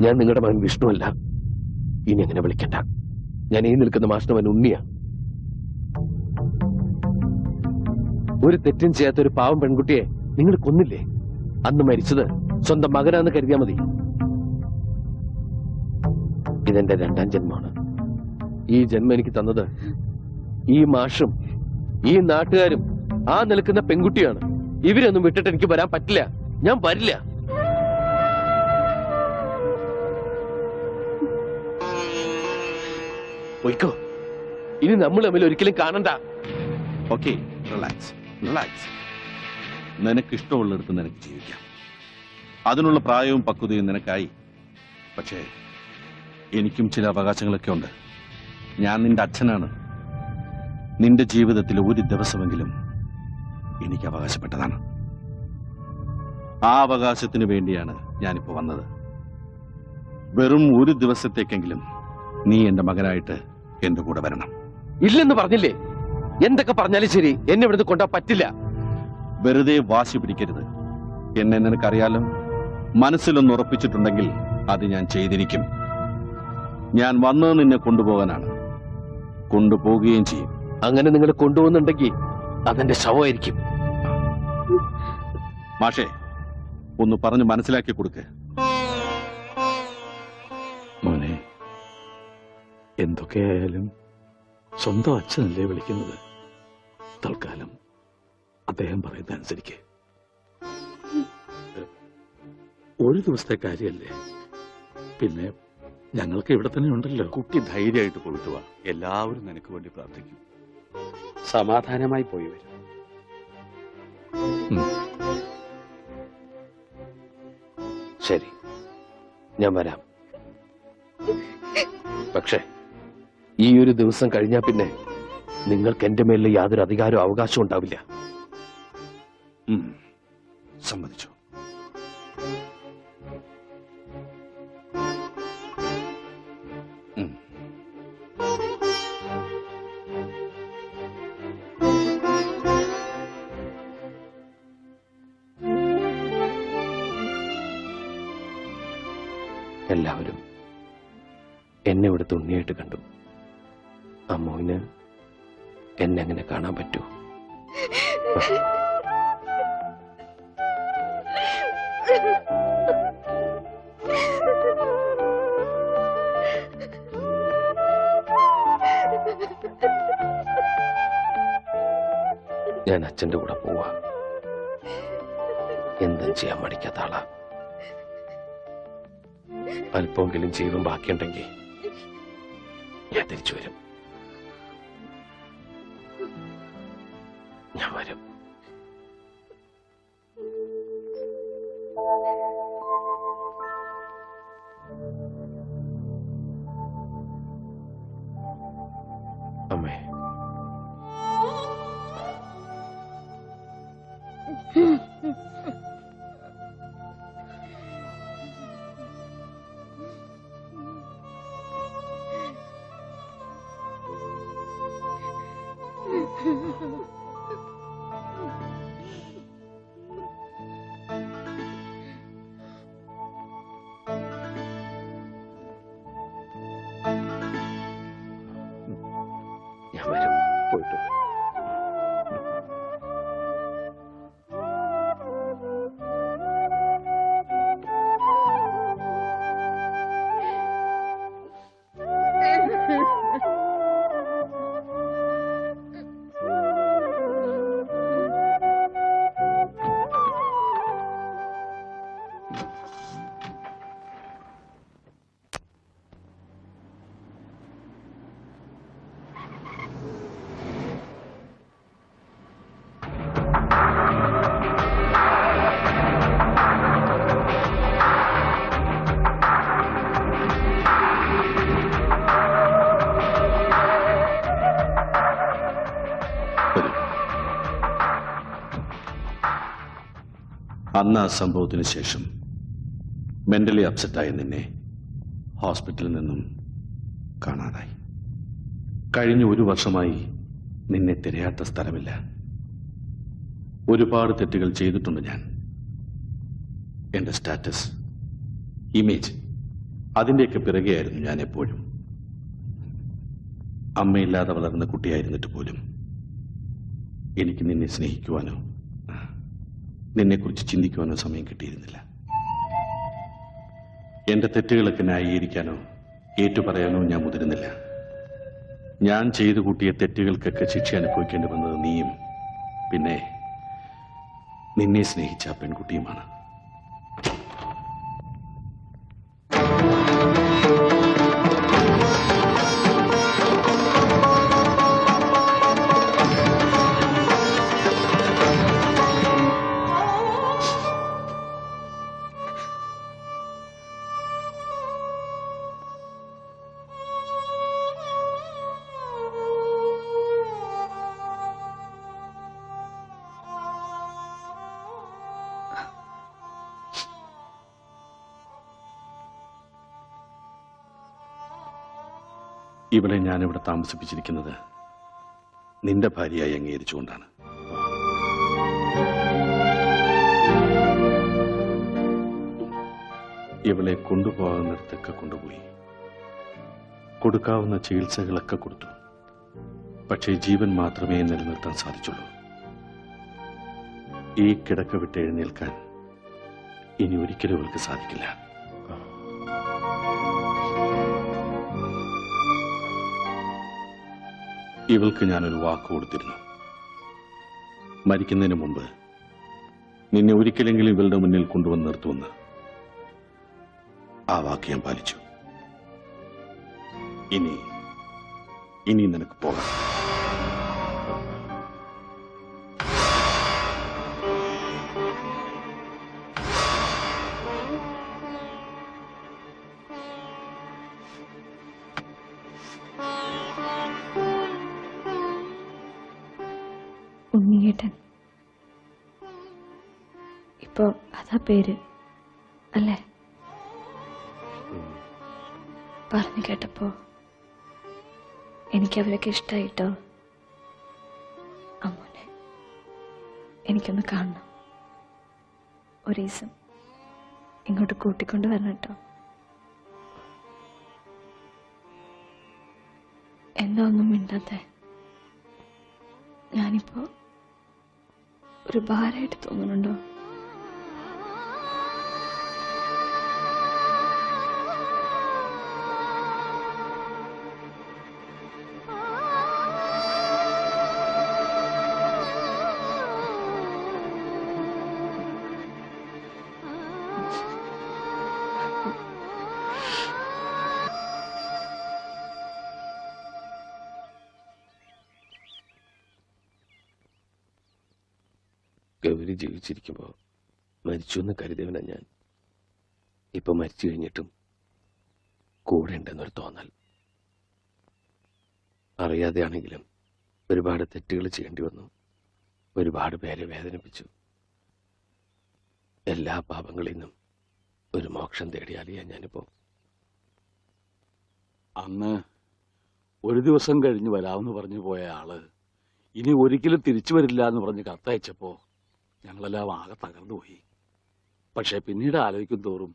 ഞാൻ നിങ്ങളുടെ മകൻ വിഷ്ണുവല്ല. ഇനി അങ്ങനെ വിളിക്കണ്ട. ഞാൻ ഈ നിൽക്കുന്ന മാഷിന്റെ മകൻ ഉണ്ണിയാ. ഒരു തെറ്റും ചെയ്യാത്ത ഒരു പാവം പെൺകുട്ടിയെ നിങ്ങൾ കൊന്നില്ലേ? അന്ന് മരിച്ചത് സ്വന്തം മകനാന്ന് കരുതിയാ മതി. ഇതെന്റെ 2ാം ജന്മമാണ്. ഈ ജന്മം എനിക്ക് തന്നത് ഈ മാഷും ഈ നാട്ടുകാരും ആ നിൽക്കുന്ന പെൺകുട്ടിയാണ്. ഇവരൊന്നും വിട്ടിട്ട് എനിക്ക് വരാൻ പറ്റില്ല. ഞാൻ വരില്ല. പോയിക്കോ. ഇനി നമ്മൾ തമ്മിൽ ഒരിക്കലും കാണണ്ട. Okay, relax relax. നിനക്ക് ഇഷ്ടമുള്ളിടത്ത് നിനക്ക് ജീവിക്കാം. അതിനുള്ള പ്രായവും പക്വതയും നിനക്കായി. പക്ഷേ എനിക്കും ചില അവകാശങ്ങളൊക്കെ ഉണ്ട്. ഞാൻ നിന്റെ അച്ഛനാണ്. നിന്റെ ജീവിതത്തിൽ ഒരു ദിവസമെങ്കിലും എനിക്ക് അവകാശപ്പെട്ടതാണ്. ആ അവകാശത്തിന് വേണ്ടിയാണ് ഞാനിപ്പോ വന്നത്. വെറും ഒരു ദിവസത്തേക്കെങ്കിലും നീ എന്റെ മകനായിട്ട് എന്റെ കൂടെ വരണം. ഇല്ലെന്ന് പറഞ്ഞില്ലേ? എന്തൊക്കെ പറഞ്ഞാലും ശരി, എന്നെ ഇവിടുന്ന് കൊണ്ടാ പറ്റില്ല. വെറുതെ വാശി പിടിക്കരുത്. എന്നെ നിനക്കറിയാലോ. മനസ്സിലൊന്ന് ഉറപ്പിച്ചിട്ടുണ്ടെങ്കിൽ അത് ഞാൻ ചെയ്തിരിക്കും. ഞാൻ വന്നത് നിന്നെ കൊണ്ടുപോകാനാണ്. കൊണ്ടുപോകുകയും ചെയ്യും. അങ്ങനെ നിങ്ങൾ കൊണ്ടുപോകുന്നുണ്ടെങ്കിൽ അതെന്റെ ശവമായിരിക്കും. മാഷേ, ഒന്ന് പറഞ്ഞ് മനസ്സിലാക്കി കൊടുക്ക്. മോനെ, എന്തൊക്കെയായാലും സ്വന്തം അച്ഛനല്ലേ വിളിക്കുന്നത്. തൽക്കാലം അദ്ദേഹം പറയുന്ന അനുസരിക്ക്. ഒരു ദിവസത്തെ കാര്യമല്ലേ. പിന്നെ ഞങ്ങൾക്ക് ഇവിടെ തന്നെ ഉണ്ടല്ലോ. കുട്ടി ധൈര്യമായിട്ട് പോയിട്ട് വാ. എല്ലാവരും നിനക്ക് വേണ്ടി പ്രാർത്ഥിക്കും. സമാധാനമായി പോയി വരും. ശരി, ഞാൻ വരാം. പക്ഷേ ഈ ഒരു ദിവസം കഴിഞ്ഞാൽ പിന്നെ നിങ്ങൾക്ക് എന്റെ മേലിൽ യാതൊരു അധികാരവും അവകാശവും ഉണ്ടാവില്ല. സമ്മതിച്ചു. എല്ലാവരും എന്നെ ഇവിടുത്തെ ഉണ്ണിയായിട്ട് കണ്ടു. അമ്മുവിന് എന്നെ അങ്ങനെ കാണാൻ പറ്റൂ? ഞാൻ അച്ഛന്റെ കൂടെ പോവാ. എന്തും ചെയ്യാൻ മടിക്കാത്ത ആളാ. അല്പമെങ്കിലും ജീവൻ ബാക്കിയുണ്ടെങ്കിൽ ഞാൻ തിരിച്ചു വരും. ഞാൻ വരും. അമ്മേ, ഞാൻ വരും. പോയിട്ട് അന്ന് ആ സംഭവത്തിന് ശേഷം മെന്റലി അപ്സെറ്റായ നിന്നെ ഹോസ്പിറ്റലിൽ നിന്നും കാണാതായി. കഴിഞ്ഞ 1 വർഷമായി നിന്നെ തിരയാത്ത സ്ഥലമില്ല. ഒരുപാട് തെറ്റുകൾ ചെയ്തിട്ടുണ്ട് ഞാൻ. എന്റെ സ്റ്റാറ്റസ്, ഇമേജ് അതിൻ്റെയൊക്കെ പിറകെയായിരുന്നു ഞാൻ എപ്പോഴും. അമ്മയില്ലാതെ വളർന്ന കുട്ടിയായിരുന്നിട്ട് പോലും എനിക്ക് നിന്നെ സ്നേഹിക്കുവാനോ നിന്നെക്കുറിച്ച് ചിന്തിക്കുവാനോ സമയം കിട്ടിയിരുന്നില്ല. എന്റെ തെറ്റുകളൊക്കെ ന്യായീകരിക്കാനോ ഏറ്റുപറയാനോ ഞാൻ മുതിരുന്നില്ല. ഞാൻ ചെയ്തു കൂട്ടിയ തെറ്റുകൾക്കൊക്കെ ശിക്ഷ അനുഭവിക്കേണ്ടി വന്നത് നീയും പിന്നെ നിന്നെ സ്നേഹിച്ച ആ പെൺകുട്ടിയുമാണ്. ഇവളെ ഞാനിവിടെ താമസിപ്പിച്ചിരിക്കുന്നത് നിന്റെ ഭാര്യയായി അംഗീകരിച്ചുകൊണ്ടാണ്. ഇവളെ കൊണ്ടുപോകുന്നിടത്തൊക്കെ കൊണ്ടുപോയി കൊടുക്കാവുന്ന ചികിത്സകളൊക്കെ കൊടുത്തു. പക്ഷേ ജീവൻ മാത്രമേ നിലനിർത്താൻ സാധിച്ചുള്ളൂ. ഈ കിടക്ക വിട്ട് എഴുന്നേൽക്കാൻ ഇനി ഒരിക്കലും ഇവൾക്ക് സാധിക്കില്ല. ഇവൾക്ക് ഞാനൊരു വാക്ക് കൊടുത്തിരുന്നു. മരിക്കുന്നതിന് മുമ്പ് നിന്നെ ഒരിക്കലെങ്കിലും ഇവളുടെ മുന്നിൽ കൊണ്ടുവന്ന് നിർത്തുമെന്ന്. ആ വാക്ക് ഞാൻ പാലിച്ചു. ഇനി നിനക്ക് പോകാം. ഉണ്ണിയേട്ടൻ ഇപ്പോ അതാ പേര് അല്ലേ? പറഞ്ഞു കേട്ടപ്പോ എനിക്ക് അവരൊക്കെ ഇഷ്ടായിട്ടോ. അമ്മോനെ എനിക്കൊന്ന് കാണണം. ഒരു ദിവസം ഇങ്ങോട്ട് കൂട്ടിക്കൊണ്ട് വരണം കേട്ടോ. എന്താ ഒന്നും മിണ്ടാത്തെ? ഞാനിപ്പോ ഒരു ഭാരമായിട്ട് തോന്നുന്നുണ്ടോ? ഗൗരി ജീവിച്ചിരിക്കുമ്പോൾ മരിച്ചു എന്ന് കരുതിയവനാ ഞാൻ. ഇപ്പൊ മരിച്ചു കഴിഞ്ഞിട്ടും കൂടെ ഉണ്ടെന്നൊരു തോന്നൽ. അറിയാതെയാണെങ്കിലും ഒരുപാട് തെറ്റുകൾ ചെയ്യേണ്ടി വന്നു. ഒരുപാട് പേരെ വേദനിപ്പിച്ചു. എല്ലാ പാപങ്ങളിൽ നിന്നും ഒരു മോക്ഷം തേടിയാലിയാ ഞാനിപ്പോ. അന്ന് ഒരു ദിവസം കഴിഞ്ഞ് വരാമെന്ന് പറഞ്ഞു പോയ ആള് ഇനി ഒരിക്കലും തിരിച്ചു വരില്ല എന്ന് പറഞ്ഞ് കത്തയച്ചപ്പോ ഞങ്ങളെല്ലാം ആകെ തകർന്നുപോയി. പക്ഷെ പിന്നീട് ആലോചിക്കും തോറും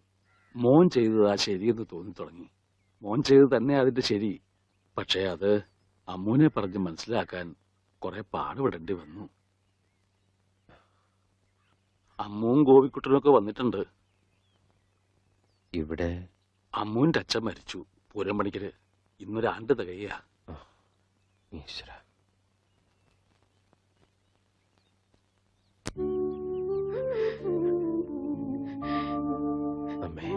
മോൻ ചെയ്തതാ ശരിയെന്ന് തോന്നി തുടങ്ങി. മോൻ ചെയ്ത് തന്നെ അതിന്റെ ശരി. പക്ഷെ അത് അമ്മൂനെ പറഞ്ഞ് മനസ്സിലാക്കാൻ കുറെ പാടുപെടേണ്ടി വന്നു. അമ്മുവും ഗോപിക്കുട്ടനൊക്കെ വന്നിട്ടുണ്ട്. ഇവിടെ അമ്മൂന്റെ അച്ഛൻ മരിച്ചു പൂരം പണിക്കര്. ഇന്നൊരാണ്ട് തികയാ. ഈശ്വര, അമ്മേ.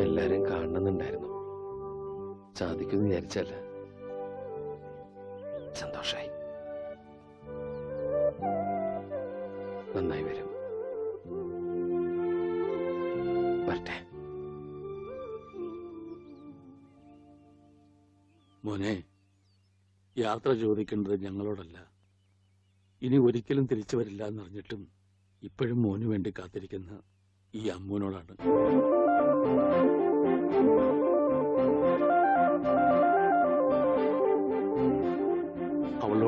എല്ലാരും കാണണമെന്നുണ്ടായിരുന്നു. സാധിക്കുമെന്ന് വിചാരിച്ചല്ല. സന്തോഷായി. നന്നായി വരും. വരട്ടെ. മോനെ, യാത്ര ചോദിക്കേണ്ടത് ഞങ്ങളോടല്ല. ഇനി ഒരിക്കലും തിരിച്ചു വരില്ല എന്നറിഞ്ഞിട്ടും ഇപ്പോഴും മോനു വേണ്ടി കാത്തിരിക്കുന്ന ഈ അമ്മൂനോടാണ്.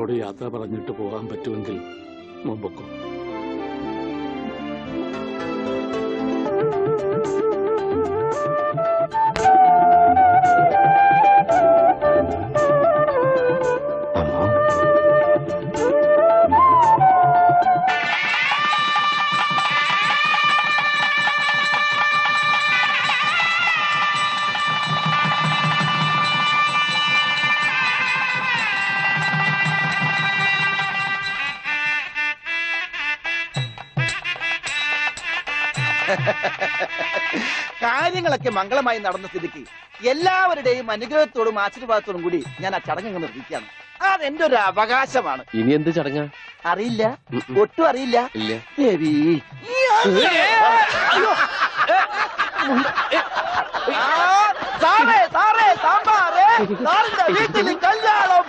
മോളോട് യാത്ര പറഞ്ഞിട്ട് പോകാൻ പറ്റുമെങ്കിൽ മോൻ പൊക്കോ. കാര്യങ്ങളൊക്കെ മംഗളമായി നടന്ന സ്ഥിതിക്ക് എല്ലാവരുടെയും അനുഗ്രഹത്തോടും ആശീർവാദത്തോടും കൂടി ഞാൻ ആ ചടങ്ങ് നിർവഹിക്കുകയാണ്. അതെന്റെ ഒരു അവകാശമാണ്. ഇനി എന്ത് ചടങ്ങാ? അറിയില്ല, ഒട്ടും അറിയില്ല. ഇല്ല. ദേവി അയ്യോ. സാറേ സാറേ സാമ്പാറേ, സാറിന്റെ വീട്ടിൽ കല്യാണം.